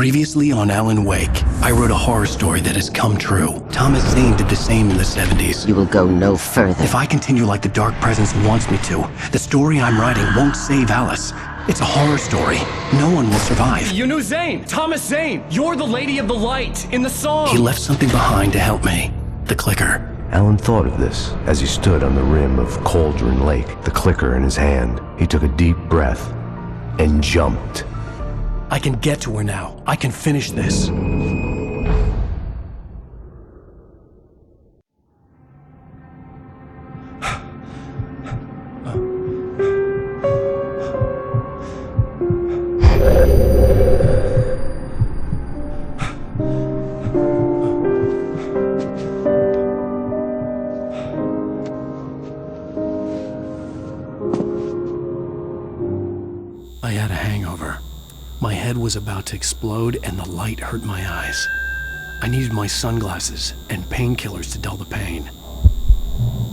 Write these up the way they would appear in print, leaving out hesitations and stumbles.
Previously on Alan Wake, I wrote a horror story that has come true. Thomas Zane did the same in the 70s. You will go no further. If I continue like the Dark Presence wants me to, the story I'm writing won't save Alice. It's a horror story. No one will survive. You knew Zane! Thomas Zane! You're the Lady of the Light in the song! He left something behind to help me. The clicker. Alan thought of this as he stood on the rim of Cauldron Lake, the clicker in his hand. He took a deep breath and jumped. I can get to her now. I can finish this. I had a hangover. My head was about to explode and the light hurt my eyes. I needed my sunglasses and painkillers to dull the pain.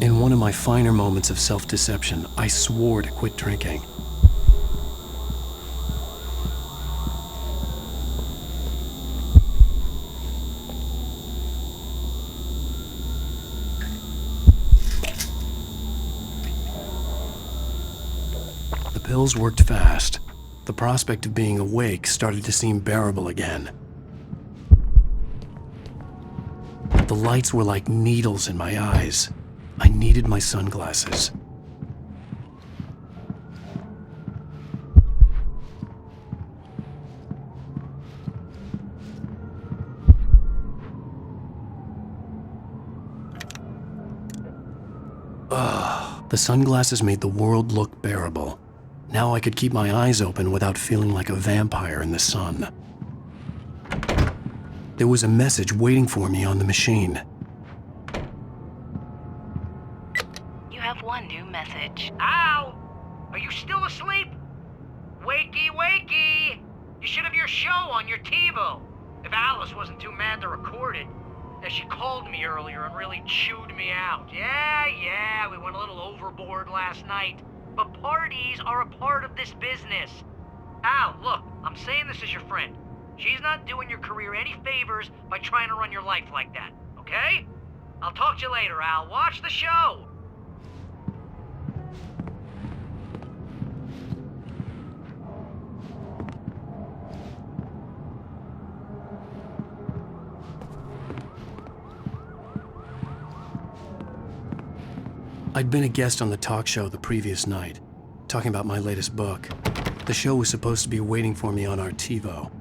In one of my finer moments of self-deception, I swore to quit drinking. The pills worked fast. The prospect of being awake started to seem bearable again. The lights were like needles in my eyes. I needed my sunglasses. The sunglasses made the world look bearable. Now I could keep my eyes open without feeling like a vampire in the sun. There was a message waiting for me on the machine. You have one new message. Al! Are you still asleep? Wakey, wakey! You should have your show on your TiVo. If Alice wasn't too mad to record it. Yeah, she called me earlier and really chewed me out. Yeah, we went a little overboard last night. But parties are a part of this business. Al, look, I'm saying this as your friend. She's not doing your career any favors by trying to run your life like that, okay? I'll talk to you later, Al. Watch the show. I'd been a guest on the talk show the previous night, talking about my latest book. The show was supposed to be waiting for me on our TiVo.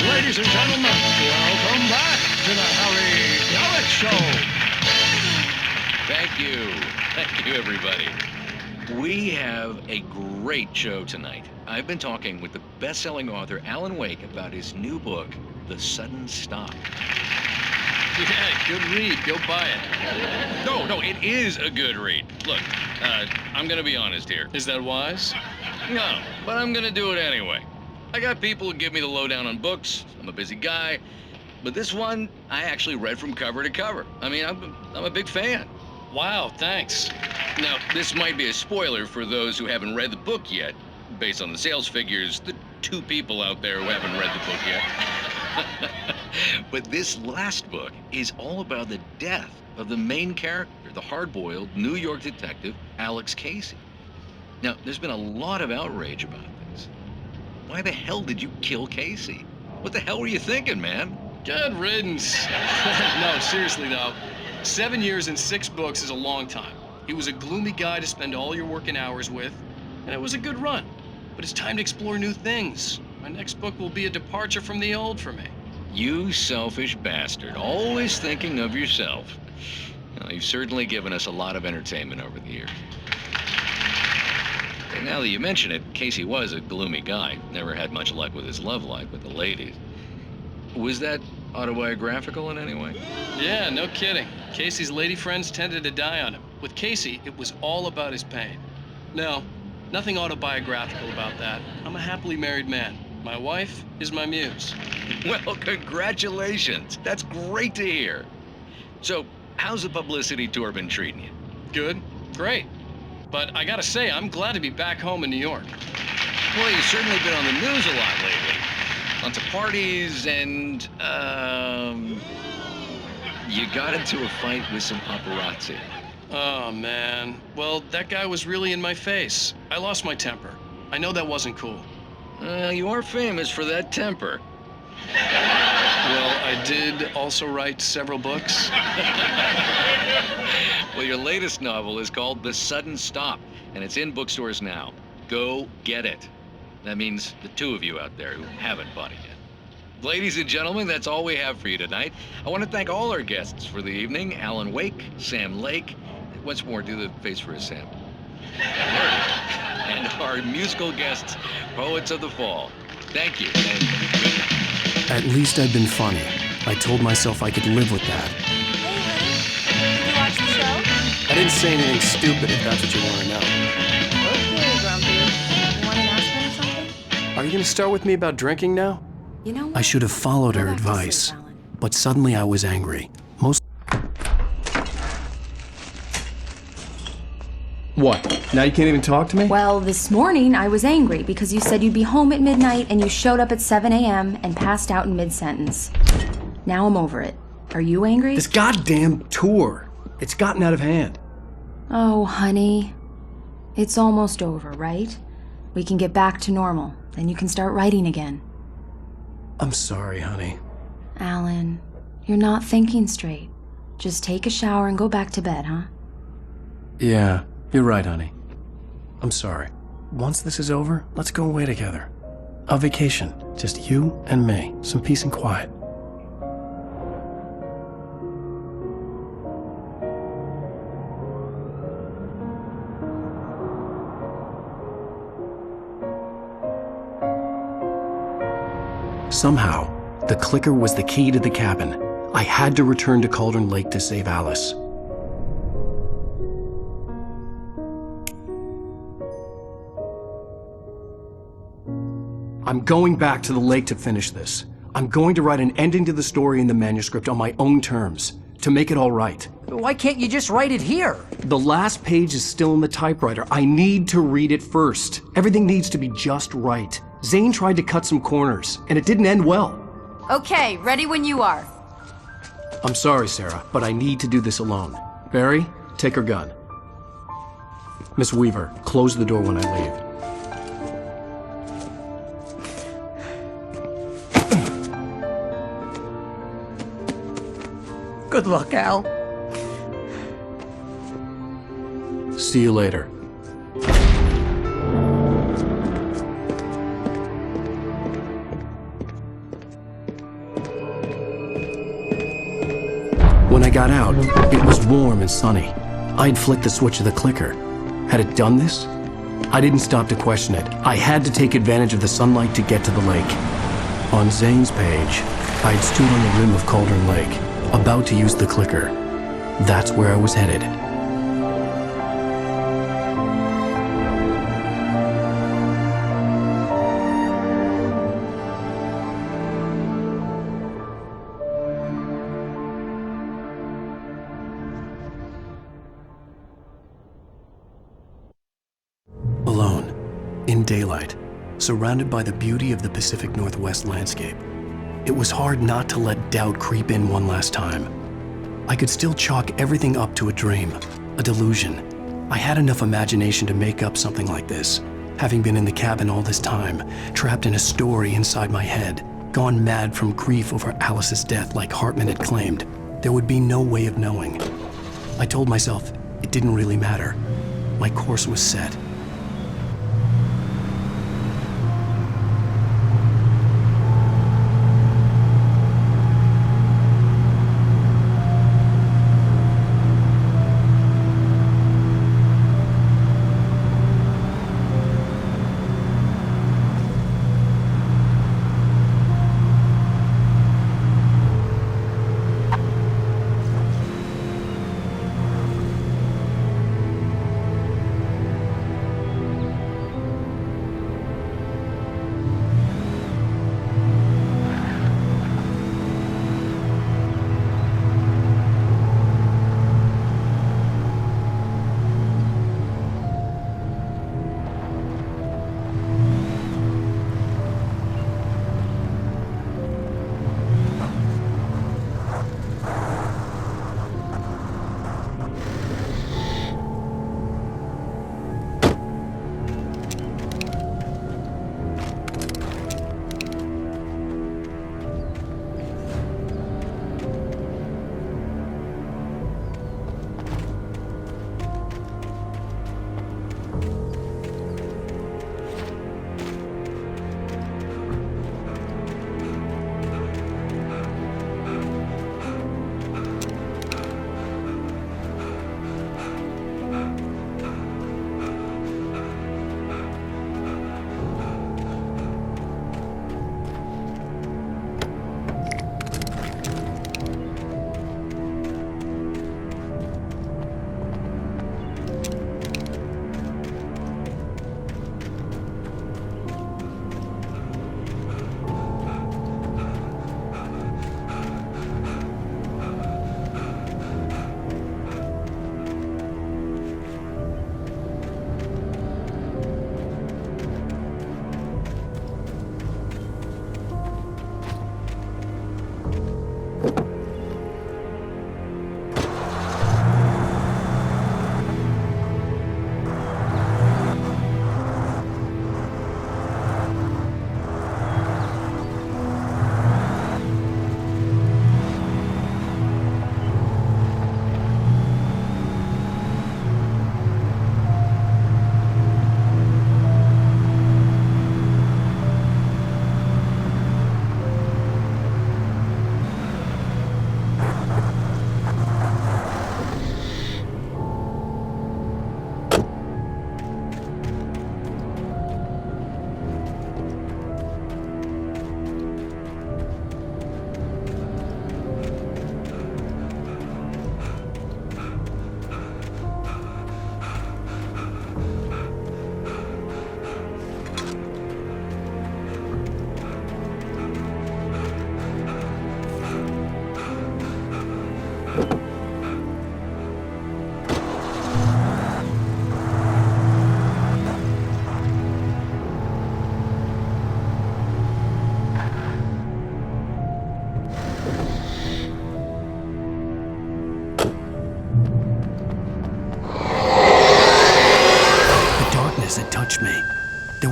Ladies and gentlemen, welcome back to the Harry Gallic Show. Thank you, everybody. We have a great show tonight. I've been talking with the best-selling author Alan Wake about his new book, The Sudden Stop. Yeah, good read. Go buy it. No, it is a good read. Look, I'm gonna be honest here. Is that wise? No, but I'm gonna do it anyway. I got people who give me the lowdown on books. I'm a busy guy. But this one, I actually read from cover to cover. I mean, I'm a big fan. Wow, thanks. Now, this might be a spoiler for those who haven't read the book yet. Based on the sales figures, the 2 people out there who haven't read the book yet. But this last book is all about the death of the main character, the hard-boiled New York detective, Alex Casey. Now, there's been a lot of outrage about this. Why the hell did you kill Casey? What the hell were you thinking, man? Good riddance. No, seriously though. 7 years and 6 books is a long time. He was a gloomy guy to spend all your working hours with, and it was a good run. But it's time to explore new things. My next book will be a departure from the old for me. You selfish bastard, always thinking of yourself. Well, you've certainly given us a lot of entertainment over the years. And now that you mention it, Casey was a gloomy guy. Never had much luck with his love life with the ladies. Was that autobiographical in any way? Yeah, no kidding. Casey's lady friends tended to die on him. With Casey, it was all about his pain. No, Nothing autobiographical about that. I'm a happily married man. My wife is my muse. Well, congratulations. That's great to hear. So, how's the publicity tour been treating you? Good, great. But I gotta say, I'm glad to be back home in New York. Well, you've certainly been on the news a lot lately. Lots of parties and, you got into a fight with some paparazzi. Oh, man. Well, that guy was really in my face. I lost my temper. I know that wasn't cool. You are famous for that temper. Well, I did also write several books. Well, your latest novel is called The Sudden Stop, and it's in bookstores now. Go get it. That means the two of you out there who haven't bought it yet. Ladies and gentlemen, that's all we have for you tonight. I want to thank all our guests for the evening. Alan Wake, Sam Lake. Once more, do the face for a Sam. And our musical guests, Poets of the Fall. Thank you, and good night. At least I'd been funny. I told myself I could live with that. Hey, honey. Did you watch the show? I didn't say anything stupid if that's what you want to know. Okay, Grumpy. You want an aspirin or something? Are you going to start with me about drinking now? You know what? I should have followed her Go back to sleep, advice, Alan. but suddenly I was angry. What? Now you can't even talk to me? Well, this morning I was angry because you said you'd be home at midnight and you showed up at 7 a.m. and passed out in mid-sentence. Now I'm over it. Are you angry? This goddamn tour. It's gotten out of hand. Oh, honey. It's almost over, right? We can get back to normal. Then you can start writing again. I'm sorry, honey. Alan, you're not thinking straight. Just take a shower and go back to bed, huh? Yeah, you're right, honey. I'm sorry. Once this is over, let's go away together. A vacation. Just you and me. Some peace and quiet. Somehow, the clicker was the key to the cabin. I had to return to Cauldron Lake to save Alice. I'm going back to the lake to finish this. I'm going to write an ending to the story in the manuscript on my own terms, to make it all right. Why can't you just write it here? The last page is still in the typewriter. I need to read it first. Everything needs to be just right. Zane tried to cut some corners, and it didn't end well. Okay, ready when you are. I'm sorry, Sarah, but I need to do this alone. Barry, take her gun. Miss Weaver, close the door when I leave. Good luck, Al. See you later. When I got out, it was warm and sunny. I'd flicked the switch of the clicker. Had it done this? I didn't stop to question it. I had to take advantage of the sunlight to get to the lake. On Zane's page, I'd stood on the rim of Cauldron Lake, about to use the clicker. That's where I was headed. Alone, in daylight, surrounded by the beauty of the Pacific Northwest landscape, it was hard not to let doubt creep in one last time. I could still chalk everything up to a dream, a delusion. I had enough imagination to make up something like this, having been in the cabin all this time, trapped in a story inside my head, gone mad from grief over Alice's death like Hartman had claimed. There would be no way of knowing. I told myself it didn't really matter. My course was set.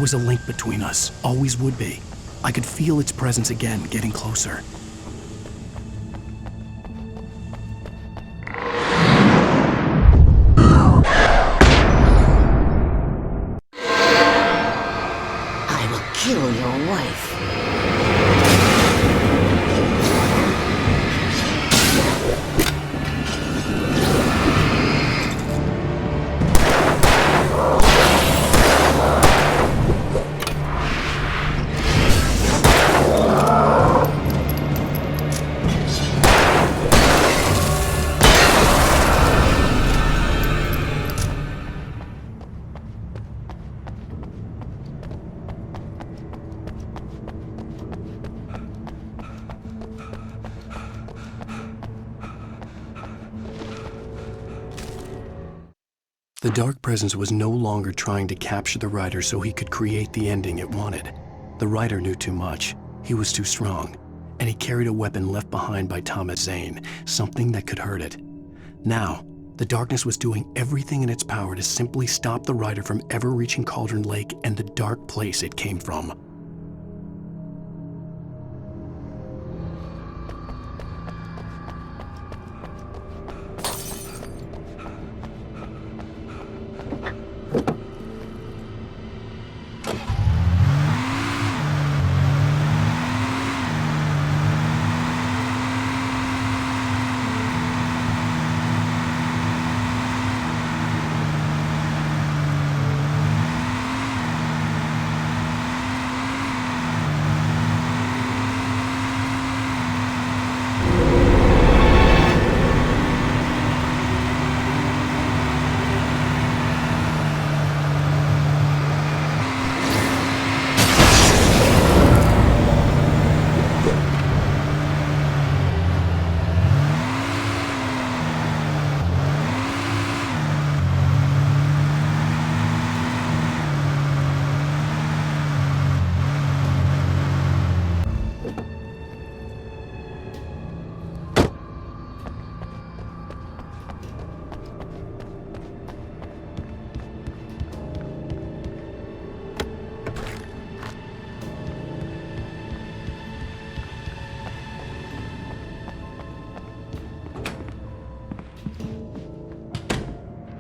was a link between us, always would be. I could feel its presence again, getting closer. I will kill your wife. The dark presence was no longer trying to capture the writer so he could create the ending it wanted. The writer knew too much. He was too strong. And he carried a weapon left behind by Thomas Zane, something that could hurt it. Now, the darkness was doing everything in its power to simply stop the writer from ever reaching Cauldron Lake and the dark place it came from.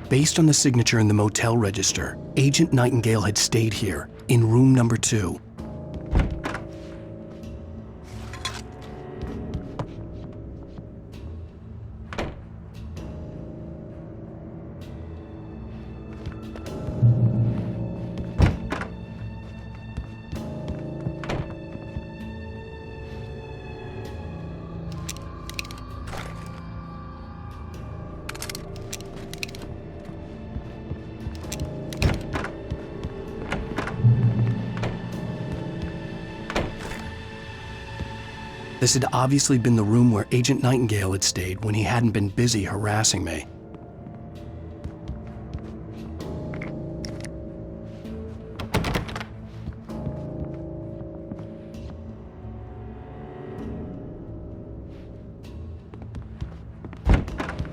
Based on the signature in the motel register, Agent Nightingale had stayed here, in room number 2. This had obviously been the room where Agent Nightingale had stayed when he hadn't been busy harassing me.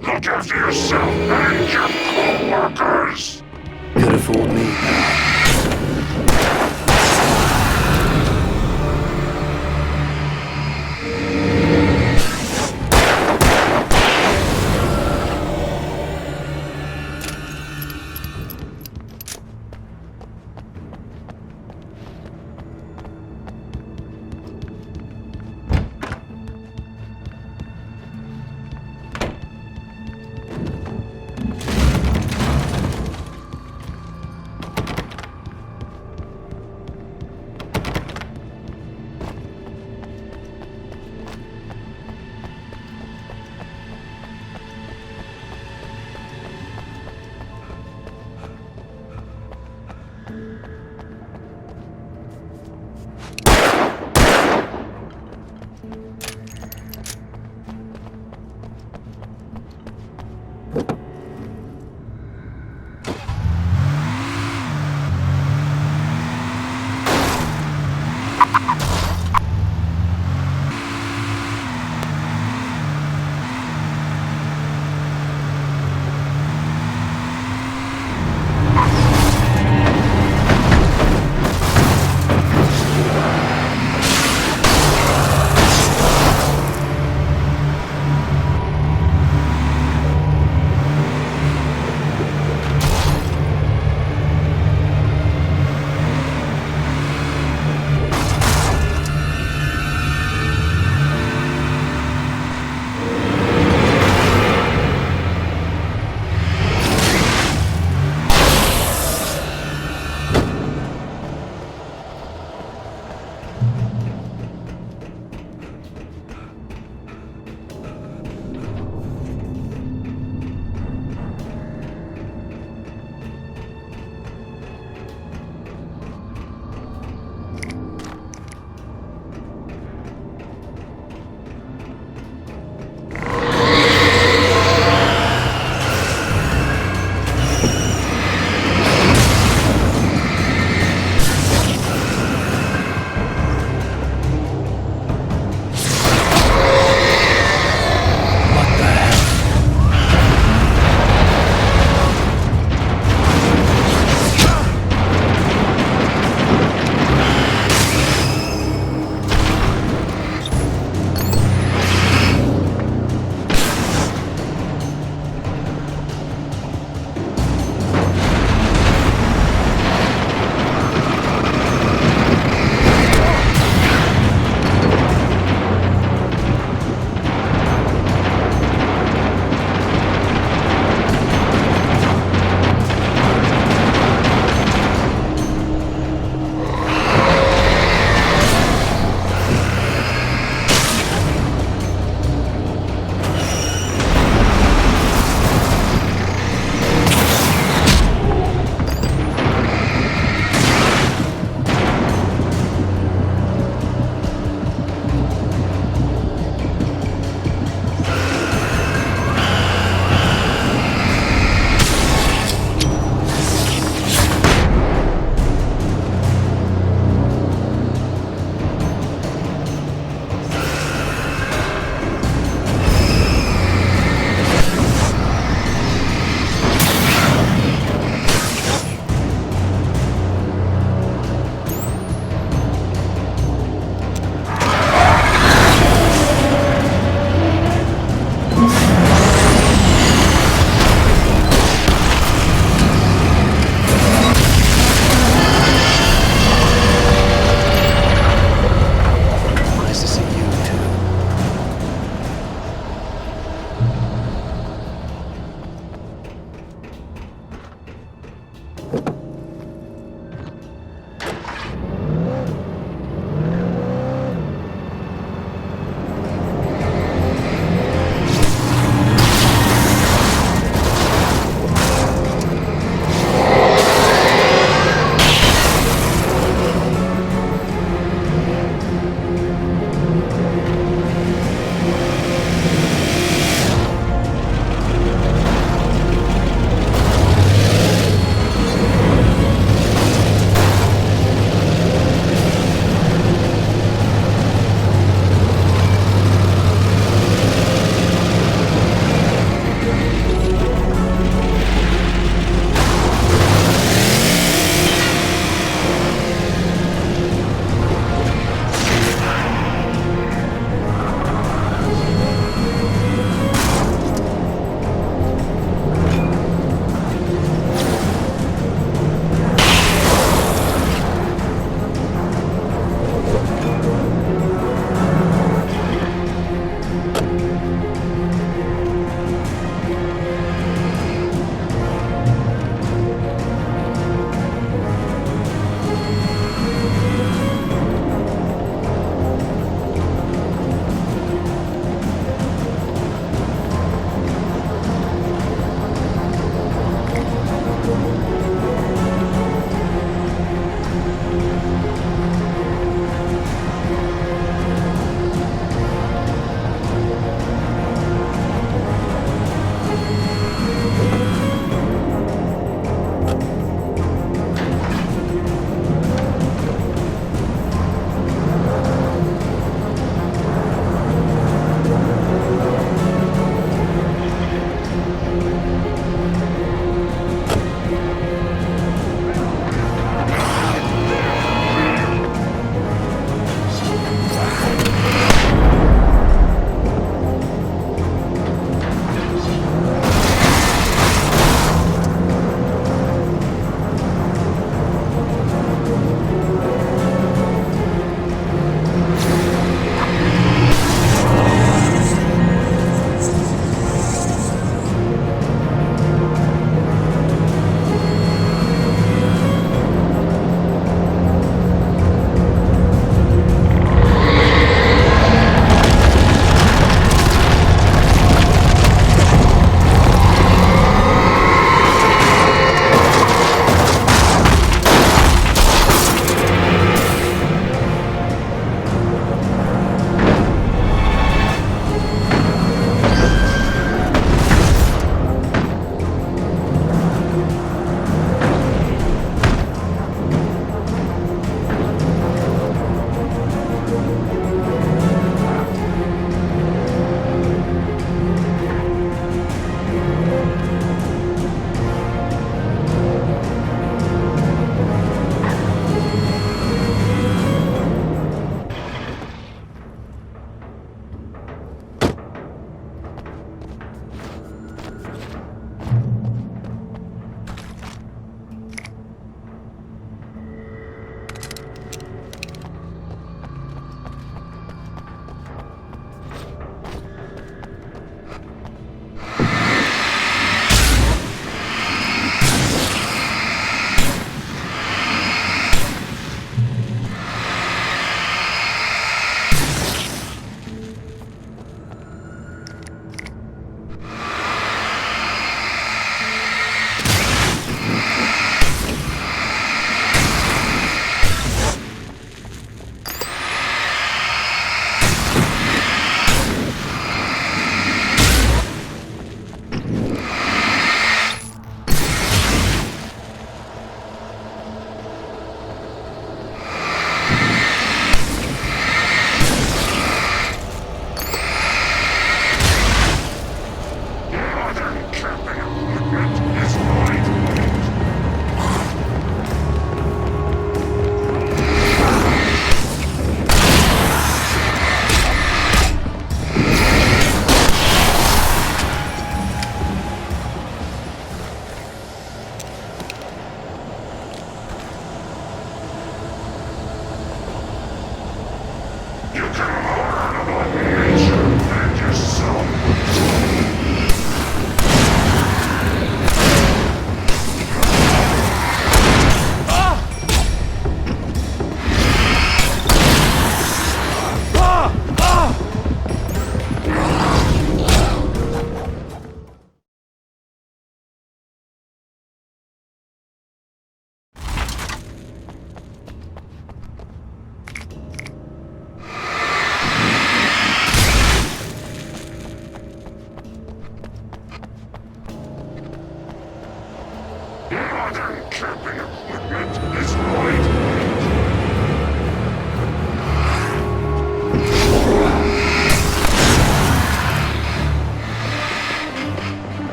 Look after yourself and your co-workers! Could have fooled me, pal.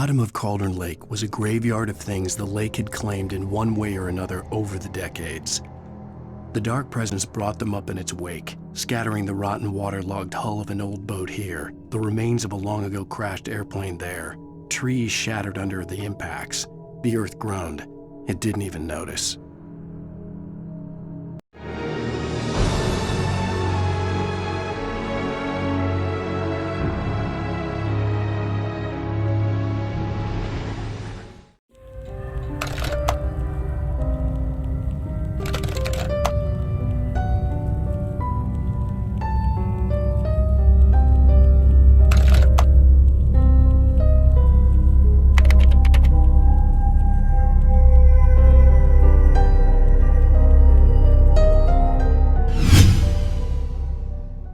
bottom of Cauldron Lake was a graveyard of things the lake had claimed in one way or another over the decades. The dark presence brought them up in its wake, scattering the rotten waterlogged hull of an old boat here, the remains of a long-ago crashed airplane there, trees shattered under the impacts. The earth groaned. It didn't even notice.